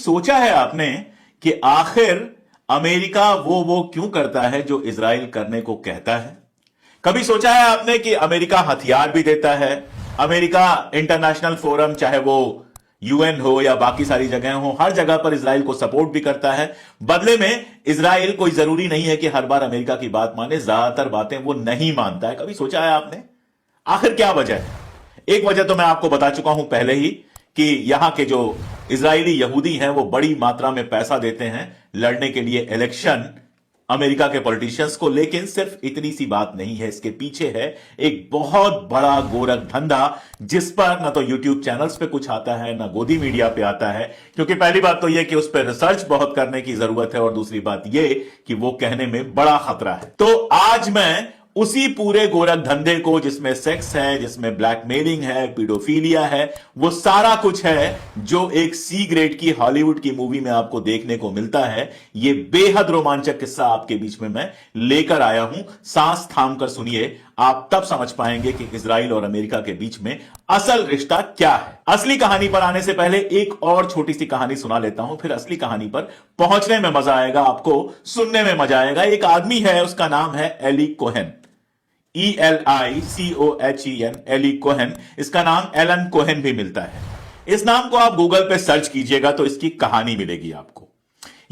सोचा है आपने कि आखिर अमेरिका वो क्यों करता है जो इजराइल करने को कहता है? कभी सोचा है आपने कि अमेरिका हथियार भी देता है, अमेरिका इंटरनेशनल फोरम चाहे वो यूएन हो या बाकी सारी जगह हो, हर जगह पर इजराइल को सपोर्ट भी करता है। बदले में इजराइल कोई जरूरी नहीं है कि हर बार अमेरिका की बात माने, ज्यादातर बातें वो नहीं मानता है। कभी सोचा है आपने आखिर क्या वजह है? एक वजह तो मैं आपको बता चुका हूं पहले ही कि यहां के जो इजरायली यहूदी हैं वो बड़ी मात्रा में पैसा देते हैं लड़ने के लिए इलेक्शन अमेरिका के पॉलिटिशियंस को। लेकिन सिर्फ इतनी सी बात नहीं है, इसके पीछे है एक बहुत बड़ा गोरख धंधा जिस पर ना तो यूट्यूब चैनल्स पे कुछ आता है ना गोदी मीडिया पे आता है, क्योंकि पहली बात तो यह कि उस पर रिसर्च बहुत करने की जरूरत है और दूसरी बात यह कि वो कहने में बड़ा खतरा है। तो आज मैं उसी पूरे गोरख धंधे को, जिसमें सेक्स है, जिसमें ब्लैकमेलिंग है, पीडोफीलिया है, वो सारा कुछ है जो एक सी ग्रेड की हॉलीवुड की मूवी में आपको देखने को मिलता है, ये बेहद रोमांचक किस्सा आपके बीच में मैं लेकर आया हूं। सांस थाम कर सुनिए, आप तब समझ पाएंगे कि इजराइल और अमेरिका के बीच में असल रिश्ता क्या है। असली कहानी पर आने से पहले एक और छोटी सी कहानी सुना लेता हूं, फिर असली कहानी पर पहुंचने में मजा आएगा, आपको सुनने में मजा आएगा। एक आदमी है, उसका नाम है Eli Cohen, ELICOHEN, Eli Cohen. इसका नाम एलन कोहेन भी मिलता है। इस नाम को आप गूगल पे सर्च कीजिएगा तो इसकी कहानी मिलेगी आपको।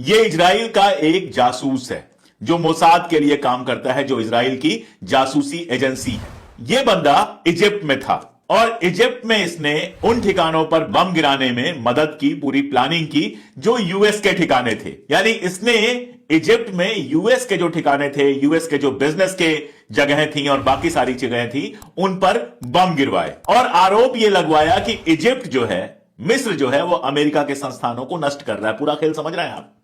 यह इजराइल का एक जासूस है जो मोसाद के लिए काम करता है, जो इजराइल की जासूसी एजेंसी है। यह बंदा इजिप्ट में था और इजिप्ट में इसने उन ठिकानों पर बम गिराने में मदद की, पूरी प्लानिंग की जो यूएस के ठिकाने थे। यानी इसने इजिप्ट में यूएस के जो ठिकाने थे, यूएस के जो बिजनेस के जगह थी और बाकी सारी जगह थी, उन पर बम गिरवाए और आरोप यह लगवाया कि इजिप्ट जो है, मिस्र जो है, वो अमेरिका के संस्थानों को नष्ट कर रहा है। पूरा खेल समझ रहे हैं आप?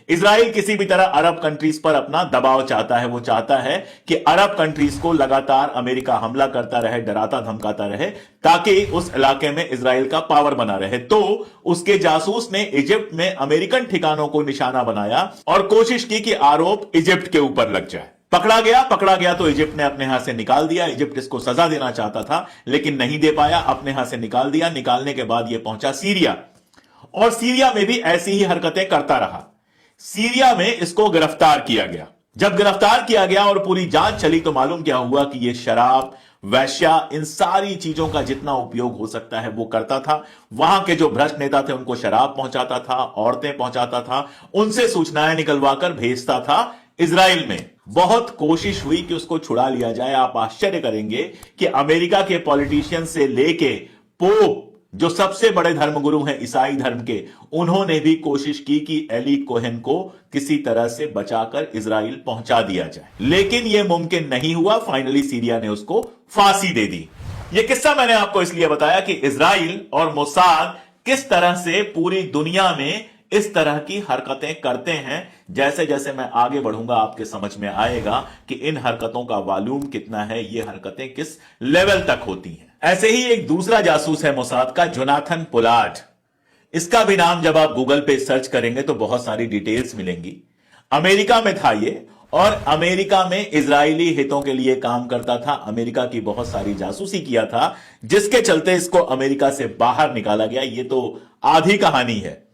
इजराइल किसी भी तरह अरब कंट्रीज पर अपना दबाव चाहता है। वो चाहता है कि अरब कंट्रीज को लगातार अमेरिका हमला करता रहे, डराता धमकाता रहे, ताकि उस इलाके में इजराइल का पावर बना रहे। तो उसके जासूस ने इजिप्ट में अमेरिकन ठिकानों को निशाना बनाया और कोशिश की कि आरोप इजिप्ट के ऊपर लग जाए। पकड़ा गया तो इजिप्ट ने अपने हाथ से निकाल दिया। इजिप्ट इसको सजा देना चाहता था लेकिन नहीं दे पाया, अपने हाथ से निकाल दिया। निकालने के बाद यह पहुंचा सीरिया और सीरिया में भी ऐसी ही हरकतें करता रहा। सीरिया में इसको गिरफ्तार किया गया। जब गिरफ्तार किया गया और पूरी जांच चली तो मालूम क्या हुआ कि यह शराब, वैश्या, इन सारी चीजों का जितना उपयोग हो सकता है वो करता था। वहां के जो भ्रष्ट नेता थे उनको शराब पहुंचाता था, औरतें पहुंचाता था, उनसे सूचनाएं निकलवाकर भेजता था इजराइल में। बहुत कोशिश हुई कि उसको छुड़ा लिया जाए। आप आश्चर्य करेंगे कि अमेरिका के पॉलिटिशियन से लेके पोप, जो सबसे बड़े धर्मगुरु हैं ईसाई धर्म के, उन्होंने भी कोशिश की कि एली कोहेन को किसी तरह से बचाकर इजराइल पहुंचा दिया जाए, लेकिन यह मुमकिन नहीं हुआ। फाइनली सीरिया ने उसको फांसी दे दी। यह किस्सा मैंने आपको इसलिए बताया कि इजराइल और मोसाद किस तरह से पूरी दुनिया में इस तरह की हरकतें करते हैं। जैसे जैसे मैं आगे बढ़ूंगा आपके समझ में आएगा कि इन हरकतों का वॉल्यूम कितना है, ये हरकतें किस लेवल तक होती हैं। ऐसे ही एक दूसरा जासूस है मोसाद का, जोनाथन पोलार्ड। इसका भी नाम जब आप गूगल पे सर्च करेंगे तो बहुत सारी डिटेल्स मिलेंगी। अमेरिका में था ये और अमेरिका में इजरायली हितों के लिए काम करता था। अमेरिका की बहुत सारी जासूसी किया था, जिसके चलते इसको अमेरिका से बाहर निकाला गया। ये तो आधी कहानी है।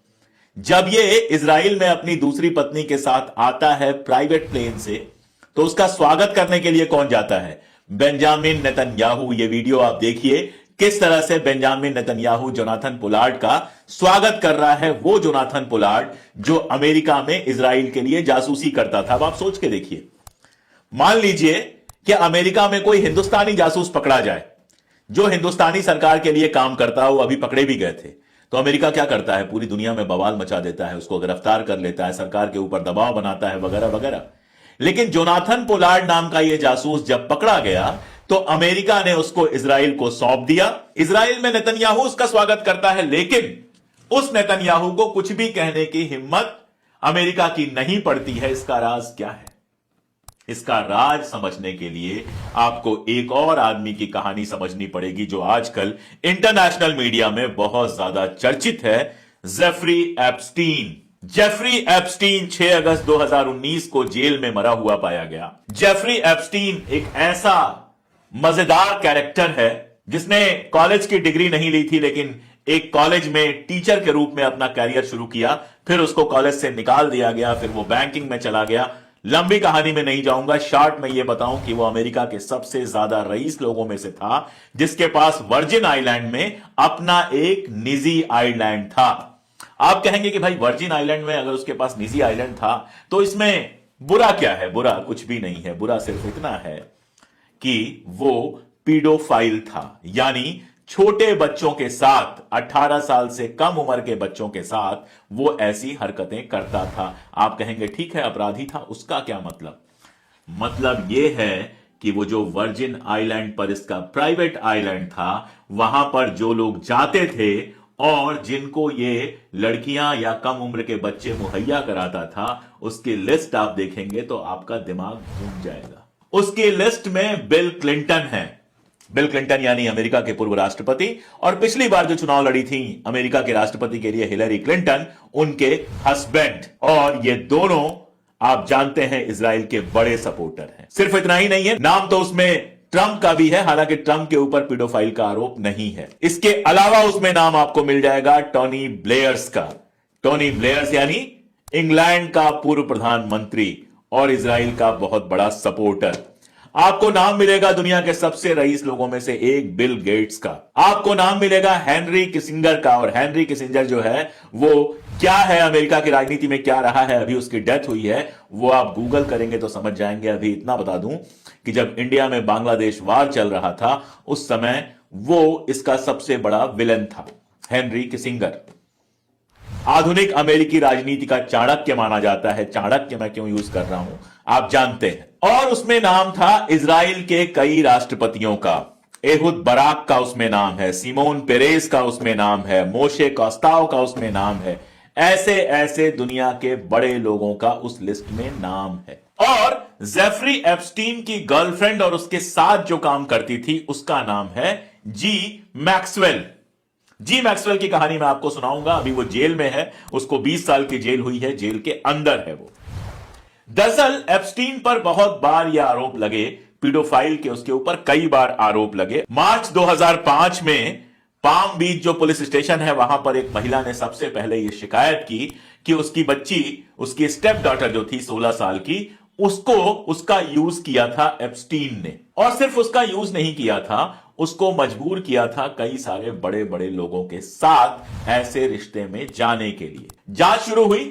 जब ये इजराइल में अपनी दूसरी पत्नी के साथ आता है प्राइवेट प्लेन से, तो उसका स्वागत करने के लिए कौन जाता है? Benjamin Netanyahu. ये वीडियो आप देखिए किस तरह से बेंजामिन नेतन्याहू जोनाथन पोलार्ड का स्वागत कर रहा है। वो जोनाथन पोलार्ड जो अमेरिका में इजराइल के लिए जासूसी करता था। अब आप सोच के देखिए, मान लीजिए कि अमेरिका में कोई हिंदुस्तानी जासूस पकड़ा जाए जो हिंदुस्तानी सरकार के लिए काम करता हो। अभी पकड़े भी गए थे तो अमेरिका क्या करता है? पूरी दुनिया में बवाल मचा देता है, उसको गिरफ्तार कर लेता है, सरकार के ऊपर दबाव बनाता है, वगैरह वगैरह। लेकिन जोनाथन पोलार्ड नाम का यह जासूस जब पकड़ा गया तो अमेरिका ने उसको इजराइल को सौंप दिया। इजराइल में नेतन्याहू उसका स्वागत करता है, लेकिन उस नेतन्याहू को कुछ भी कहने की हिम्मत अमेरिका की नहीं पड़ती है। इसका राज क्या है? इसका राज समझने के लिए आपको एक और आदमी की कहानी समझनी पड़ेगी जो आजकल इंटरनेशनल मीडिया में बहुत ज्यादा चर्चित है, जेफरी एप्स्टीन। जेफरी एप्स्टीन 6 अगस्त 2019 को जेल में मरा हुआ पाया गया। जेफरी एप्स्टीन एक ऐसा मजेदार कैरेक्टर है जिसने कॉलेज की डिग्री नहीं ली थी, लेकिन एक कॉलेज में टीचर के रूप में अपना कैरियर शुरू किया, फिर उसको कॉलेज से निकाल दिया गया, फिर वो बैंकिंग में चला गया। लंबी कहानी में नहीं जाऊंगा, शॉर्ट में ये बताऊं कि वो अमेरिका के सबसे ज्यादा रईस लोगों में से था, जिसके पास वर्जिन आइलैंड में अपना एक निजी आइलैंड था। आप कहेंगे कि भाई वर्जिन आइलैंड में अगर उसके पास निजी आइलैंड था तो इसमें बुरा क्या है? बुरा कुछ भी नहीं है। बुरा सिर्फ इतना है कि वो पीडोफाइल था, यानी छोटे बच्चों के साथ, 18 साल से कम उम्र के बच्चों के साथ वो ऐसी हरकतें करता था। आप कहेंगे ठीक है, अपराधी था, उसका क्या मतलब? मतलब यह है कि वो जो वर्जिन आइलैंड पर इसका प्राइवेट आइलैंड था, वहां पर जो लोग जाते थे और जिनको ये लड़कियां या कम उम्र के बच्चे मुहैया कराता था, उसकी लिस्ट आप देखेंगे तो आपका दिमाग घूम जाएगा। उसकी लिस्ट में बिल क्लिंटन है। बिल क्लिंटन यानी अमेरिका के पूर्व राष्ट्रपति, और पिछली बार जो चुनाव लड़ी थी अमेरिका के राष्ट्रपति के लिए हिलरी क्लिंटन, उनके हस्बैंड। और ये दोनों आप जानते हैं इजराइल के बड़े सपोर्टर हैं। सिर्फ इतना ही नहीं है, नाम तो उसमें ट्रंप का भी है, हालांकि ट्रंप के ऊपर पीडोफाइल का आरोप नहीं है। इसके अलावा उसमें नाम आपको मिल जाएगा टोनी ब्लेयर्स का। टोनी ब्लेयर्स यानी इंग्लैंड का पूर्व प्रधानमंत्री और इजराइल का बहुत बड़ा सपोर्टर। आपको नाम मिलेगा दुनिया के सबसे रईस लोगों में से एक बिल गेट्स का। आपको नाम मिलेगा हेनरी किसिंजर का, और हेनरी किसिंजर जो है वो क्या है, अमेरिका की राजनीति में क्या रहा है, अभी उसकी डेथ हुई है, वो आप गूगल करेंगे तो समझ जाएंगे। अभी इतना बता दूं कि जब इंडिया में बांग्लादेश वार चल रहा था, उस समय वो इसका सबसे बड़ा विलन था, हेनरी किसिंजर। आधुनिक अमेरिकी राजनीति का चाणक्य माना जाता है। चाणक्य मैं क्यों यूज कर रहा हूं आप जानते हैं। और उसमें नाम था इजराइल के कई राष्ट्रपतियों का। एहुद बराक का उसमें नाम है, सिमोन पेरेस का उसमें नाम है, मोशे कोस्ताव का उसमें नाम है। ऐसे ऐसे दुनिया के बड़े लोगों का उस लिस्ट में नाम है। और जेफरी एप्स्टीन की गर्लफ्रेंड और उसके साथ जो काम करती थी उसका नाम है जी मैक्सवेल। जी मैक्सवेल की कहानी मैं आपको सुनाऊंगा। अभी वो जेल में है, उसको 20 साल की जेल हुई है, जेल के अंदर है वो। दरअसल एप्स्टीन पर बहुत बार ये आरोप लगे, पीडोफाइल के उसके ऊपर कई बार आरोप लगे। मार्च 2005 में पाम बीच जो पुलिस स्टेशन है, वहां पर एक महिला ने सबसे पहले यह शिकायत की कि उसकी बच्ची, उसकी स्टेप डॉटर जो थी 16 साल की, उसको उसका यूज किया था एप्स्टीन ने। और सिर्फ उसका यूज नहीं किया था, उसको मजबूर किया था कई सारे बड़े बड़े लोगों के साथ ऐसे रिश्ते में जाने के लिए। जांच शुरू हुई,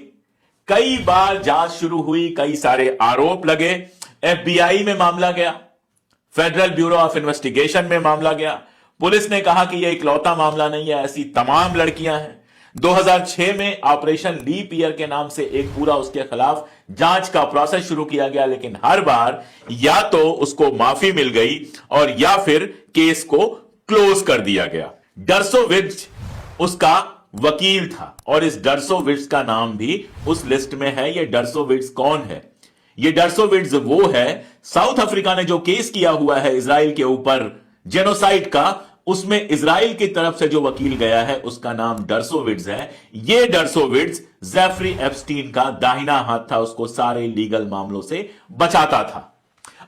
कई बार जांच शुरू हुई, कई सारे आरोप लगे। एफबीआई में मामला गया, फेडरल ब्यूरो ऑफ इन्वेस्टिगेशन में मामला गया। पुलिस ने कहा कि यह इकलौता मामला नहीं है, ऐसी तमाम लड़कियां हैं। 2006 में ऑपरेशन लीप ईयर के नाम से एक पूरा उसके खिलाफ जांच का प्रोसेस शुरू किया गया, लेकिन हर बार या तो उसको माफी मिल गई और या फिर केस को क्लोज कर दिया गया। डर्सोविट्ज उसका वकील था और इस डर्सोविट्ज का नाम भी उस लिस्ट में है। ये डर्सोविट्ज कौन है? ये डर्सोविट्ज वो है, साउथ अफ्रीका ने जो केस किया हुआ है इजराइल के ऊपर जेनोसाइड का, उसमें इजराइल की तरफ से जो वकील गया है उसका नाम डर्सोविट्ज है। ये डर्सोविट्ज जेफरी एप्स्टीन का दाहिना हाथ था, उसको सारे लीगल मामलों से बचाता था।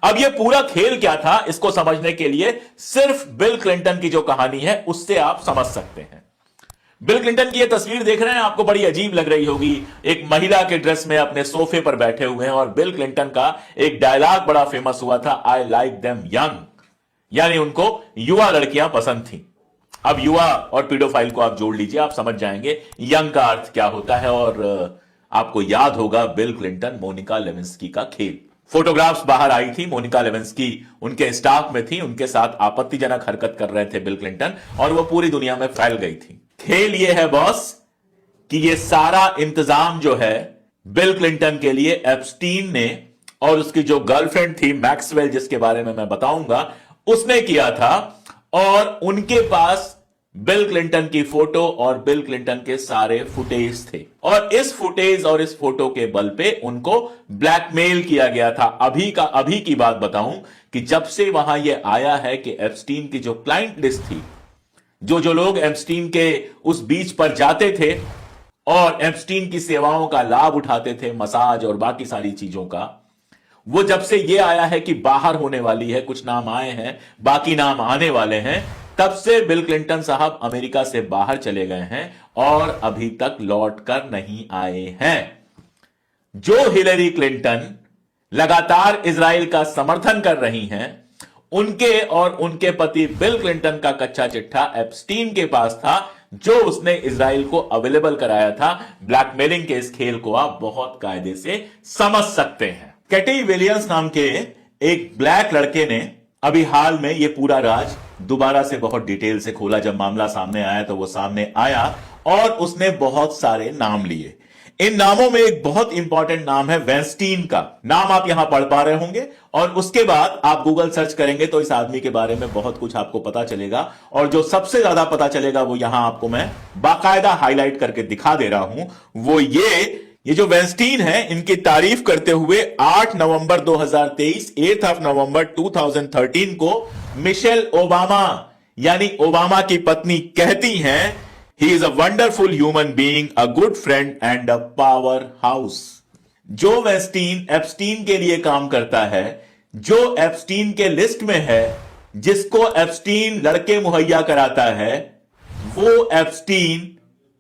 अब ये पूरा खेल क्या था, इसको समझने के लिए सिर्फ बिल क्लिंटन की जो कहानी है उससे आप समझ सकते हैं। बिल क्लिंटन की ये तस्वीर देख रहे हैं, आपको बड़ी अजीब लग रही होगी। एक महिला के ड्रेस में अपने सोफे पर बैठे हुए हैं और बिल क्लिंटन का एक डायलॉग बड़ा फेमस हुआ था, आई लाइक देम यंग, यानी उनको युवा लड़कियां पसंद थी। अब युवा और पीडोफाइल को आप जोड़ लीजिए, आप समझ जाएंगे यंग का अर्थ क्या होता है। और आपको याद होगा बिल क्लिंटन मोनिका लेविंस्की का खेल। फोटोग्राफ्स बाहर आई थी, मोनिका लेविंस्की उनके स्टाफ में थी, उनके साथ आपत्तिजनक हरकत कर रहे थे बिल क्लिंटन, और वो पूरी दुनिया में फैल गई थी। खेल ये है बॉस कि ये सारा इंतजाम जो है बिल क्लिंटन के लिए एप्स्टीन ने और उसकी जो गर्लफ्रेंड थी मैक्सवेल, जिसके बारे में मैं बताऊंगा, उसने किया था। और उनके पास बिल क्लिंटन की फोटो और बिल क्लिंटन के सारे फुटेज थे, और इस फुटेज और इस फोटो के बल पे उनको ब्लैकमेल किया गया था। अभी की बात बताऊं कि जब से वहां यह आया है कि एप्स्टीन की जो क्लाइंट लिस्ट थी, जो लोग एप्स्टीन के उस बीच पर जाते थे और एप्स्टीन की सेवाओं का लाभ उठाते थे, मसाज और बाकी सारी चीजों का, वो जब से ये आया है कि बाहर होने वाली है, कुछ नाम आए हैं, बाकी नाम आने वाले हैं, तब से बिल क्लिंटन साहब अमेरिका से बाहर चले गए हैं और अभी तक लौट कर नहीं आए हैं। जो हिलेरी क्लिंटन लगातार इजराइल का समर्थन कर रही हैं, उनके और उनके पति बिल क्लिंटन का कच्चा चिट्ठा एप्स्टीन के पास था, जो उसने इजराइल को अवेलेबल कराया था। ब्लैकमेलिंग के इस खेल को आप बहुत कायदे से समझ सकते हैं। कैटी विलियम्स नाम के एक ब्लैक लड़के ने अभी हाल में यह पूरा राज दोबारा से बहुत डिटेल से खोला। जब मामला सामने आया तो वो सामने आया और उसने बहुत सारे नाम लिए। इन नामों में एक बहुत इंपॉर्टेंट नाम है वेंस्टीन का। नाम आप यहां पढ़ पा रहे होंगे और उसके बाद आप गूगल सर्च करेंगे तो इस आदमी के बारे में बहुत कुछ आपको पता चलेगा। और जो सबसे ज्यादा पता चलेगा वो यहां आपको मैं बाकायदा हाईलाइट करके दिखा दे रहा हूं। वो ये जो वेंस्टीन है, इनकी तारीफ करते हुए 8 नवंबर 2023 8 ऑफ नवंबर 2013 को मिशेल ओबामा यानी ओबामा की पत्नी कहती हैं, He is a wonderful human being, a good friend and a powerhouse. जो वेस्टीन एप्स्टीन के लिए काम करता है, जो एप्स्टीन के लिस्ट में है, जिसको एप्स्टीन लड़के मुहैया कराता है, वो एप्स्टीन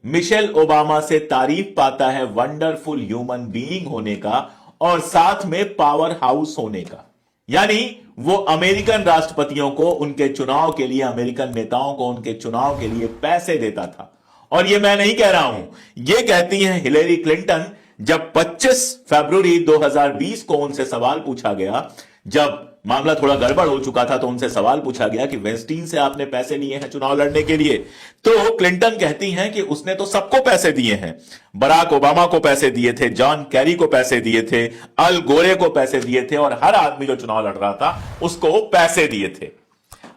मिशेल ओबामा से तारीफ पाता है वंडरफुल ह्यूमन बीइंग होने का और साथ में पावर हाउस होने का। यानी वो अमेरिकन राष्ट्रपतियों को उनके चुनाव के लिए, अमेरिकन नेताओं को उनके चुनाव के लिए पैसे देता था। और ये मैं नहीं कह रहा हूं, ये कहती हैं हिलेरी क्लिंटन। जब 25 फरवरी 2020 को उनसे सवाल पूछा गया, जब मामला थोड़ा गड़बड़ हो चुका था, तो उनसे सवाल पूछा गया कि वेस्टीन से आपने पैसे लिए हैं चुनाव लड़ने के लिए, तो क्लिंटन कहती हैं कि उसने तो सबको पैसे दिए हैं। बराक ओबामा को पैसे दिए थे, जॉन कैरी को पैसे दिए थे, अल गोरे को पैसे दिए थे और हर आदमी जो चुनाव लड़ रहा था उसको पैसे दिए थे।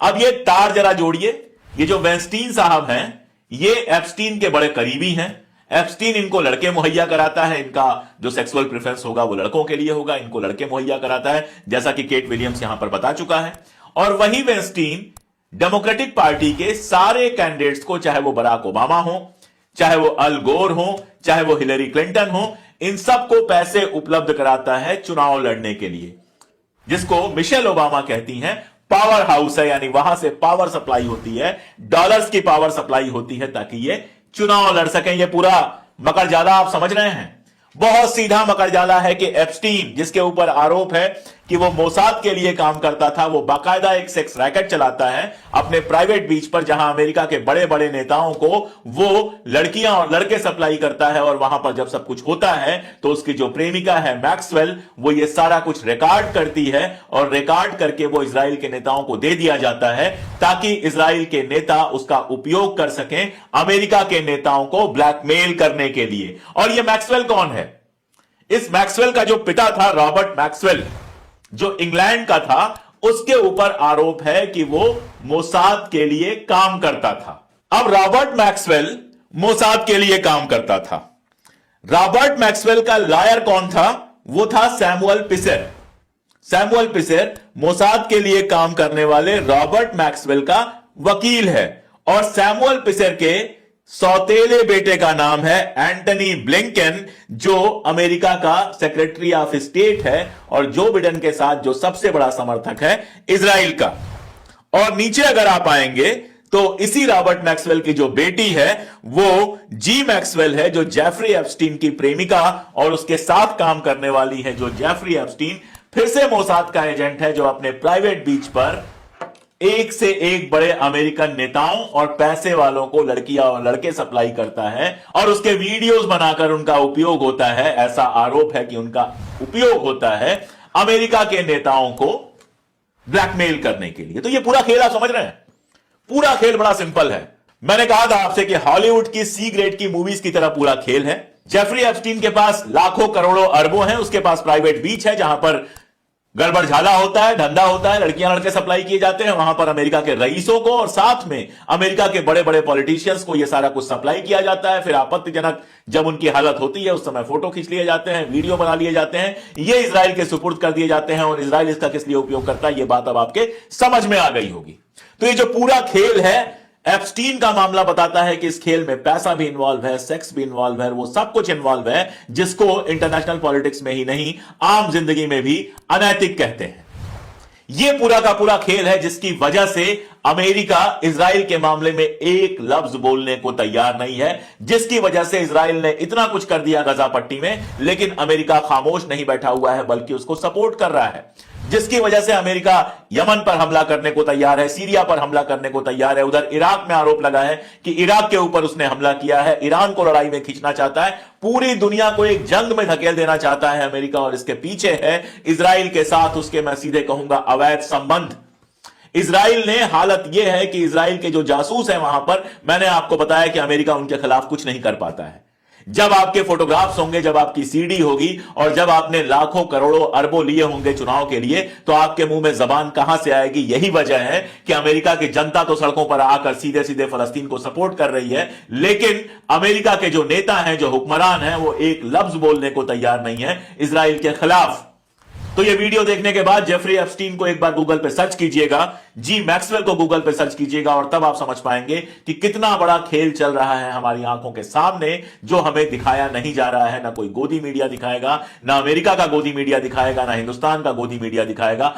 अब ये तार जरा जोड़िए। ये जो वेस्टीन साहब हैं, ये एप्स्टीन के बड़े करीबी हैं। एप्स्टीन इनको लड़के मुहैया कराता है, इनका जो सेक्सुअल प्रेफरेंस होगा वो लड़कों के लिए होगा, इनको लड़के मुहैया कराता है, जैसा कि केट विलियम्स यहां पर बता चुका है। और वही वेस्टीन डेमोक्रेटिक पार्टी के सारे कैंडिडेट्स को, चाहे वो बराक ओबामा हो, चाहे वो अल गोर हो, चाहे वो हिलेरी क्लिंटन हो, इन सबको पैसे उपलब्ध कराता है चुनाव लड़ने के लिए, जिसको मिशेल ओबामा कहती हैं पावर हाउस है। यानी वहां से पावर सप्लाई होती है, डॉलर्स की पावर सप्लाई होती है ताकि ये चुनाव लड़ सकें। ये पूरा मकड़जाला आप समझ रहे हैं, बहुत सीधा मकड़जाला है कि एप्स्टीन, जिसके ऊपर आरोप है कि वो मोसाद के लिए काम करता था, वो बाकायदा एक सेक्स रैकेट चलाता है अपने प्राइवेट बीच पर, जहां अमेरिका के बड़े बड़े नेताओं को वो लड़कियां और लड़के सप्लाई करता है। और वहां पर जब सब कुछ होता है तो उसकी जो प्रेमिका है मैक्सवेल, वो ये सारा कुछ रिकॉर्ड करती है और रिकॉर्ड करके वो इजराइल के नेताओं को दे दिया जाता है ताकि इजराइल के नेता उसका उपयोग कर सकें अमेरिका के नेताओं को ब्लैकमेल करने के लिए। और ये मैक्सवेल कौन है? इस मैक्सवेल का जो पिता था रॉबर्ट मैक्सवेल, जो इंग्लैंड का था, उसके ऊपर आरोप है कि वो मोसाद के लिए काम करता था। अब रॉबर्ट मैक्सवेल मोसाद के लिए काम करता था। रॉबर्ट मैक्सवेल का लॉयर कौन था? वो था सैमुअल पिसेर। सैमुअल पिसेर मोसाद के लिए काम करने वाले रॉबर्ट मैक्सवेल का वकील है। और सैमुअल पिसेर के सौतेले बेटे का नाम है एंटनी ब्लिंकन, जो अमेरिका का सेक्रेटरी ऑफ स्टेट है और जो बिडेन के साथ जो सबसे बड़ा समर्थक है इजराइल का। और नीचे अगर आप आएंगे तो इसी रॉबर्ट मैक्सवेल की जो बेटी है वो जी मैक्सवेल है, जो जेफरी एप्स्टीन की प्रेमिका और उसके साथ काम करने वाली है। जो जेफरी एप्स्टीन फिर से मोसाद का एजेंट है, जो अपने प्राइवेट बीच पर एक से एक बड़े अमेरिकन नेताओं और पैसे वालों को लड़कियां और लड़के सप्लाई करता है और उसके वीडियोस बनाकर उनका उपयोग होता है। ऐसा आरोप है कि उनका उपयोग होता है अमेरिका के नेताओं को ब्लैकमेल करने के लिए। तो ये पूरा खेल आप समझ रहे हैं, पूरा खेल बड़ा सिंपल है। मैंने कहा था आपसे कि हॉलीवुड की सी ग्रेड की मूवीज की तरह पूरा खेल है। जेफरी एप्स्टीन के पास लाखों करोड़ों अरबों हैं, उसके पास प्राइवेट बीच है जहां पर गड़बड़ झाला होता है, धंधा होता है, लड़कियां लड़के सप्लाई किए जाते हैं। वहां पर अमेरिका के रईसों को और साथ में अमेरिका के बड़े बड़े पॉलिटिशियंस को यह सारा कुछ सप्लाई किया जाता है। फिर आपत्तिजनक जब उनकी हालत होती है उस समय फोटो खींच लिए जाते हैं, वीडियो बना लिए जाते हैं, ये इजराइल के सुपुर्द कर दिए जाते हैं और इजराइल इसका किस लिए उपयोग करता है, यह बात अब आपके समझ में आ गई होगी। तो ये जो पूरा खेल है, एप्स्टीन का मामला बताता है कि इस खेल में पैसा भी इन्वॉल्व है, सेक्स भी इन्वॉल्व है, वो सब कुछ इन्वॉल्व है जिसको इंटरनेशनल पॉलिटिक्स में ही नहीं आम जिंदगी में भी अनैतिक कहते हैं। यह पूरा का पूरा खेल है जिसकी वजह से अमेरिका इजराइल के मामले में एक लफ्ज बोलने को तैयार नहीं है, जिसकी वजह से इजराइल ने इतना कुछ कर दिया गजा पट्टी में, लेकिन अमेरिका खामोश नहीं बैठा हुआ है बल्कि उसको सपोर्ट कर रहा है, जिसकी वजह से अमेरिका यमन पर हमला करने को तैयार है, सीरिया पर हमला करने को तैयार है। उधर इराक में आरोप लगा है कि इराक के ऊपर उसने हमला किया है, ईरान को लड़ाई में खींचना चाहता है, पूरी दुनिया को एक जंग में धकेल देना चाहता है अमेरिका, और इसके पीछे है इजराइल के साथ उसके, मैं सीधे कहूंगा, अवैध संबंध। इजराइल ने, हालत यह है कि इजराइल के जो जासूस हैं वहां पर, मैंने आपको बताया कि अमेरिका उनके खिलाफ कुछ नहीं कर पाता है। जब आपके फोटोग्राफ्स होंगे, जब आपकी सीडी होगी और जब आपने लाखों करोड़ों अरबों लिए होंगे चुनाव के लिए, तो आपके मुंह में जबान कहां से आएगी? यही वजह है कि अमेरिका की जनता तो सड़कों पर आकर सीधे सीधे फलस्तीन को सपोर्ट कर रही है, लेकिन अमेरिका के जो नेता हैं, जो हुक्मरान हैं, वो एक लफ्ज बोलने को तैयार नहीं है इजराइल के खिलाफ। तो ये वीडियो देखने के बाद जेफरी एप्स्टीन को एक बार गूगल पे सर्च कीजिएगा, जी मैक्सवेल को गूगल पे सर्च कीजिएगा, और तब आप समझ पाएंगे कि कितना बड़ा खेल चल रहा है हमारी आंखों के सामने, जो हमें दिखाया नहीं जा रहा है। ना कोई गोदी मीडिया दिखाएगा, ना अमेरिका का गोदी मीडिया दिखाएगा, ना हिंदुस्तान का गोदी मीडिया दिखाएगा।